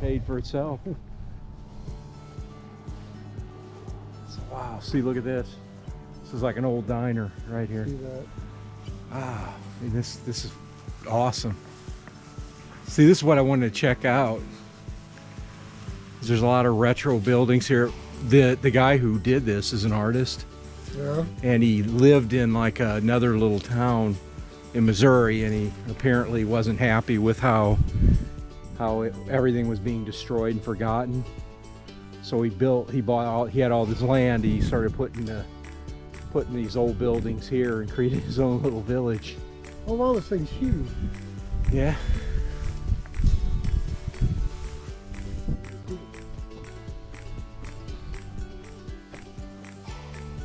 paid for itself. Wow, see, look at this. This is like an old diner right here. See that? Ah, I mean, this is awesome. See, this is what I wanted to check out. There's a lot of retro buildings here. The guy who did this is an artist. Yeah. And he lived in like another little town in Missouri, and he apparently wasn't happy with how everything was being destroyed and forgotten. So he had all this land. He started putting these old buildings here and created his own little village. Oh wow, this thing's huge. Yeah.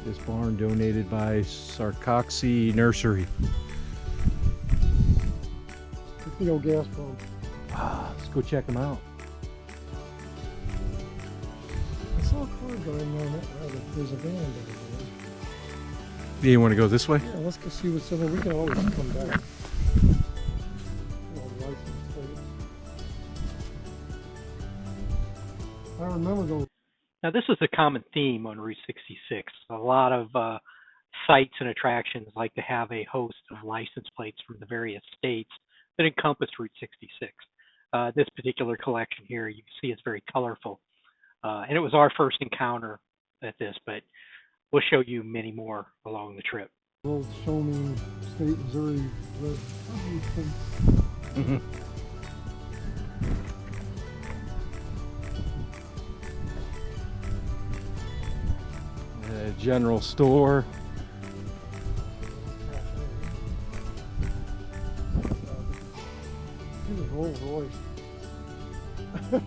This barn donated by Sarcoxy Nursery. It's the old gas pump. Ah, let's go check them out. I saw a car driving down that road. There's a van down there. Do you want to go this way? Yeah, let's go see what's over. We can always come back. All the license plates. I remember those. Now, this is a common theme on Route 66. A lot of sites and attractions like to have a host of license plates from the various states that encompass Route 66. This particular collection here, you can see it's very colorful. And it was our first encounter at this, but we'll show you many more along the trip. Old Show Me State, Missouri. Mm-hmm. General store. This is Rolls Royce. I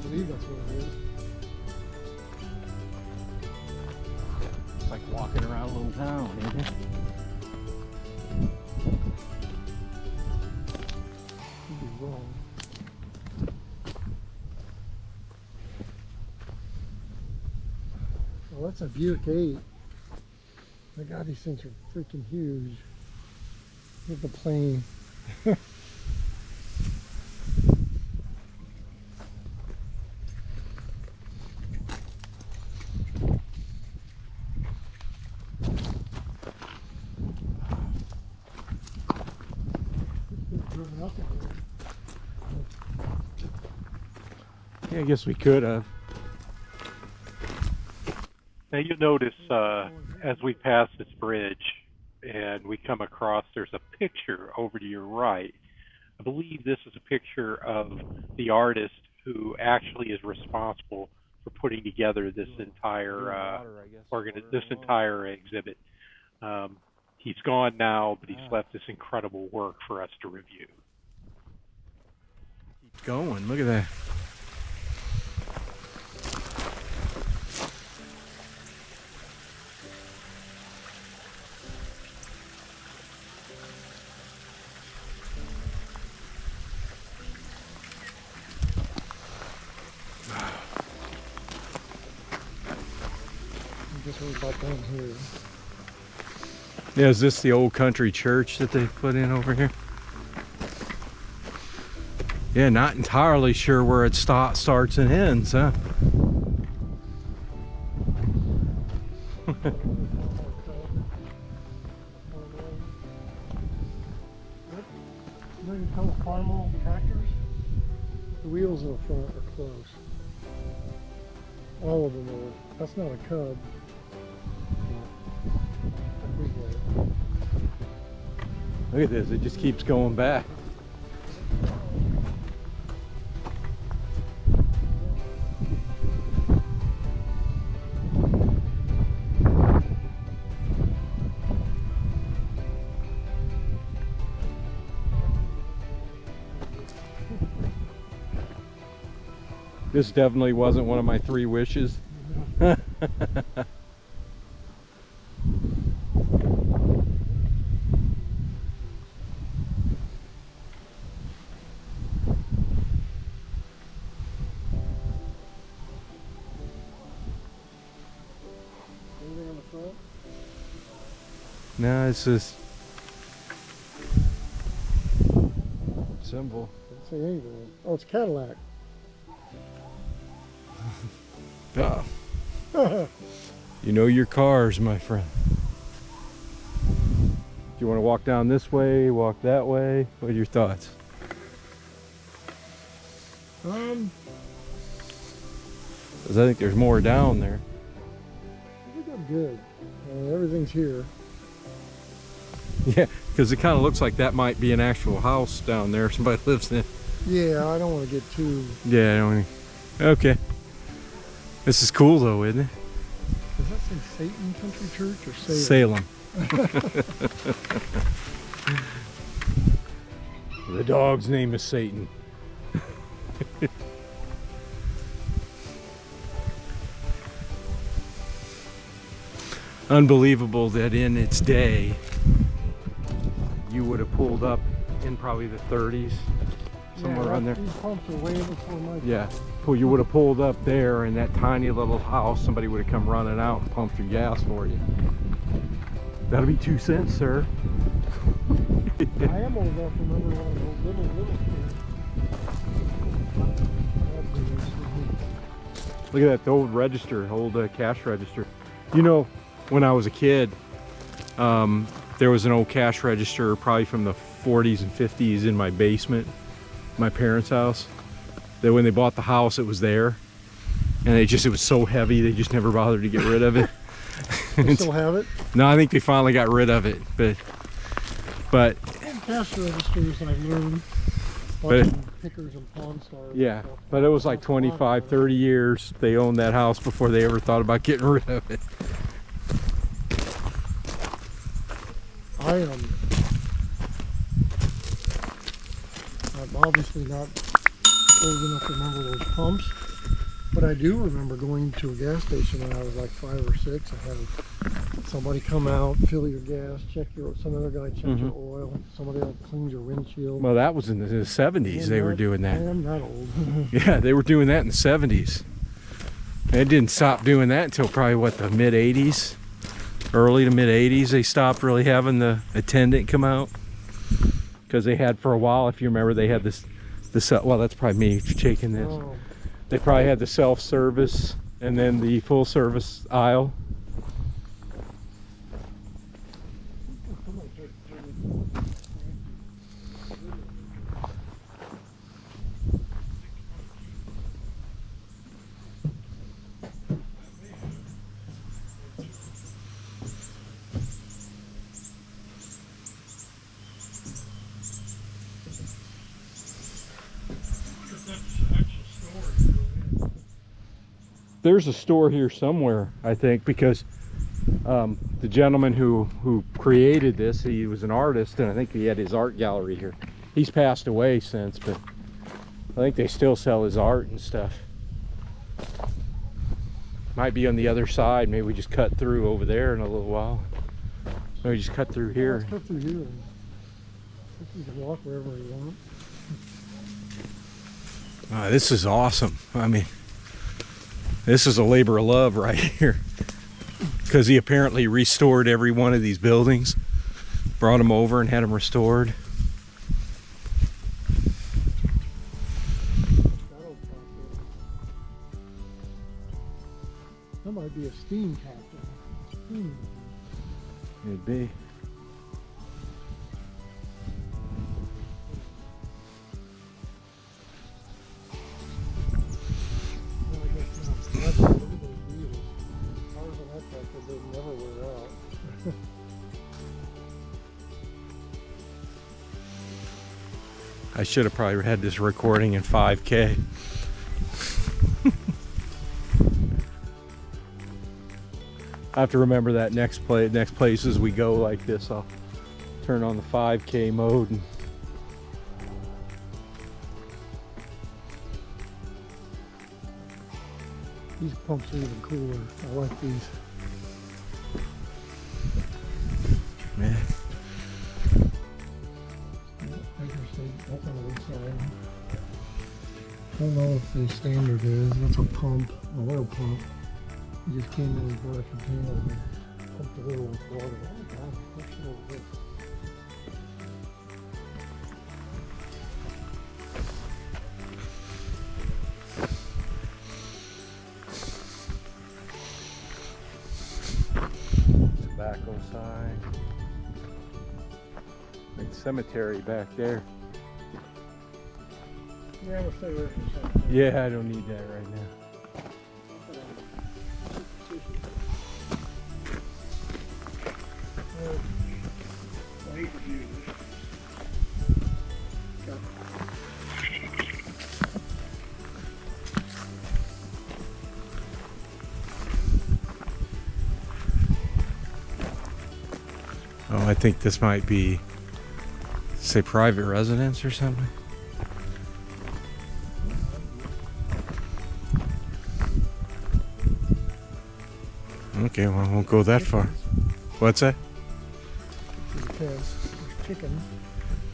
believe that's what it is. It's like walking around a little town, isn't it? Could be wrong. Well, that's a Buick 8. My God, these things are freaking huge. Look at the plane. Yeah, I guess we could have. Now you notice as we pass this bridge and we come across, there's a picture over to your right. I believe this is a picture of the artist who actually is responsible for putting together this entire exhibit. He's gone now, but he's left this incredible work for us to review. Keep going. Look at that. Here. Yeah, is this the old country church that they put in over here? Yeah, not entirely sure where it starts and ends, huh? You tell the farm tractors? The wheels in the front are close. All of them are. That's not a Cub. Look at this, it just keeps going back. This definitely wasn't one of my 3 wishes. No, it's just symbol. Doesn't say anything. Oh, it's Cadillac. Oh, you know your cars, my friend. Do you want to walk down this way, walk that way? What are your thoughts? I 'Cause I think there's more down there. think I'm good. Everything's here. Yeah, because it kind of looks like that might be an actual house down there somebody lives in. Yeah, I don't want to get too. Yeah, I don't. Okay. This is cool though, isn't it? Does that say Satan Country Church or Salem? The dog's name is Satan. Unbelievable that in its day you would have pulled up in probably the 30s, somewhere around there. These pumps are way before my Yeah, time. you would have pulled up there in that tiny little house. Somebody would have come running out and pumped your gas for you. That'll be 2 cents, sir. I am old enough to remember when I was a little kid. Look at that, the old register, old cash register. You know, when I was a kid, there was an old cash register probably from the 40s and 50s in my basement, my parents' house. That when they bought the house, it was there. And it was so heavy, they just never bothered to get rid of it. You still have it? No, I think they finally got rid of it, but Cash registers I've learned. But- Watching Pickers and Pawn Stars. and yeah, stuff. but it was like 25, 30 years they owned that house before they ever thought about getting rid of it. I'm obviously not old enough to remember those pumps, but I do remember going to a gas station when I was like 5 or 6. I had somebody come out, fill your gas, check some other guy check your oil, somebody else cleans your windshield. Well, that was in the 70s they were doing I that. am not old. Yeah, they were doing that in the 70s. They didn't stop doing that until probably, what, the mid-80s? Early to mid-80s, they stopped really having the attendant come out. Because they had, for a while, if you remember, they had this well, that's probably me shaking this. Oh, They probably had the self-service and then the full-service aisle. There's a store here somewhere, I think, because the gentleman who created this, he was an artist, and I think he had his art gallery here. He's passed away since, but I think they still sell his art and stuff. Might be on the other side. Maybe we just cut through over there in a little while. Maybe we just cut through here. let's cut through here. You can walk wherever you want. This is awesome. I mean, this is a labor of love right here. Because he apparently restored every one of these buildings. Brought them over and had them restored. That might be a steam captain. It'd be. Never wear out. I should have probably had this recording in 5K. I have to remember that next places we go like this, I'll turn on the 5K mode. And These pumps are even cooler. I like these. man, That's on the side. I don't know if the standard is. That's a pump, an oil pump. You just came in and brought a container and pumped a little with water. Oh gosh, what's all this? side. Big cemetery back there. Yeah, we'll stay away from something. Yeah, I don't need that right now. I hate to do this. Oh, I think this might be, say, private residence or something. Okay, well, I won't go that far. What's that? Because there's chickens.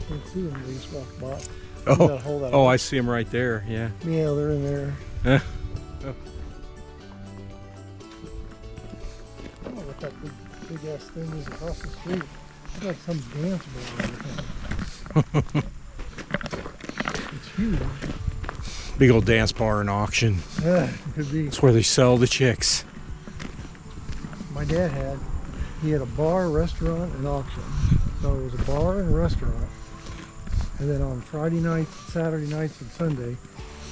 You can't see them, they just walk by. Oh, You gotta hold that oh, up. I see them right there. Yeah. Yeah, they're in there. Eh. Oh, what that big ass thing is across the street. It's like some dance bar or something. It's huge. Big old dance bar and auction. Yeah, it could be. It's where they sell the chicks. My dad had a bar, restaurant, and auction. So it was a bar and a restaurant. And then on Friday nights, Saturday nights, and Sunday,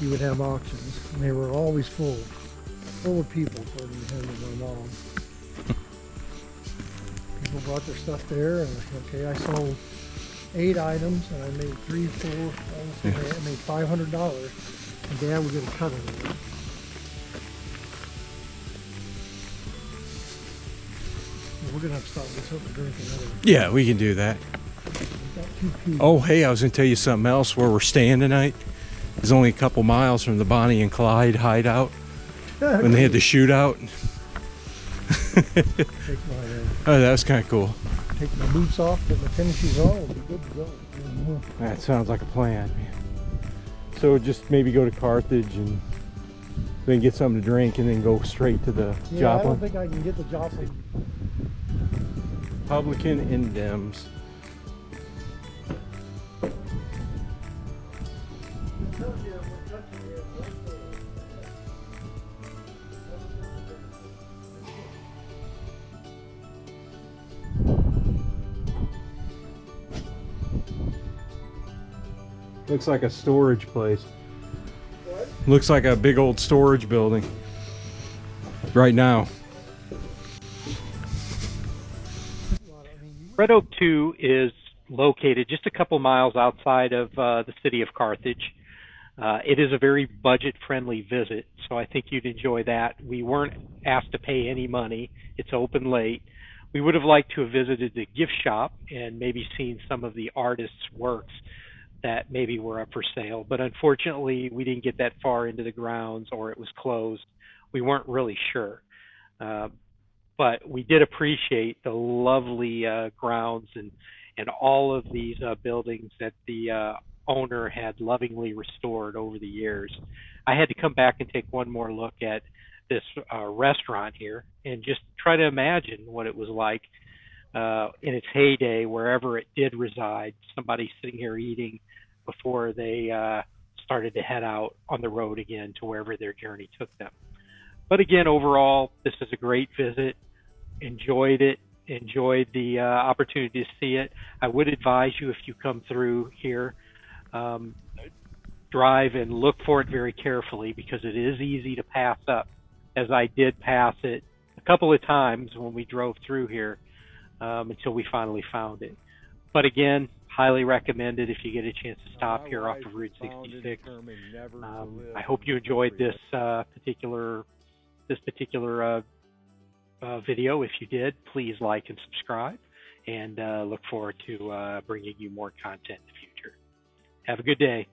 he would have auctions. And they were always full of people, according to him and my mom. People brought their stuff there, and okay, I sold 8 items, and I made 3, 4, I made $500, and Dad would get a cut of it. We're gonna have to stop this up and drink another. Yeah, we can do that. We've got 2 peas. Oh, hey, I was going to tell you something else. Where we're staying tonight is only a couple miles from the Bonnie and Clyde hideout when they had the shootout. Take Oh, that was kind of cool. take my boots off, put my tennis shoes on, we'll be good to go. That sounds like a plan, man. So just maybe go to Carthage and then get something to drink and then go straight to the Yeah, I don't Joplin. think I can get the Joplin. Republican and Dems. Looks like a storage place. What? Looks like a big old storage building right now. Red Oak 2 is located just a couple miles outside of the city of Carthage. It is a very budget-friendly visit, so I think you'd enjoy that. We weren't asked to pay any money. It's open late. We would have liked to have visited the gift shop and maybe seen some of the artists' works that maybe were up for sale, but unfortunately we didn't get that far into the grounds, or it was closed. We weren't really sure. But we did appreciate the lovely grounds and all of these buildings that the owner had lovingly restored over the years. I had to come back and take one more look at this restaurant here and just try to imagine what it was like in its heyday, wherever it did reside, somebody sitting here eating before they started to head out on the road again to wherever their journey took them. But again, overall, this is a great visit. Enjoyed it. Enjoyed the opportunity to see it. I would advise you, if you come through here, drive and look for it very carefully, because it is easy to pass up, as I did pass it a couple of times when we drove through here until we finally found it. But again, highly recommend it if you get a chance to stop here off of Route 66. I hope you enjoyed this particular video. If you did, please like and subscribe, and look forward to bringing you more content in the future. Have a good day.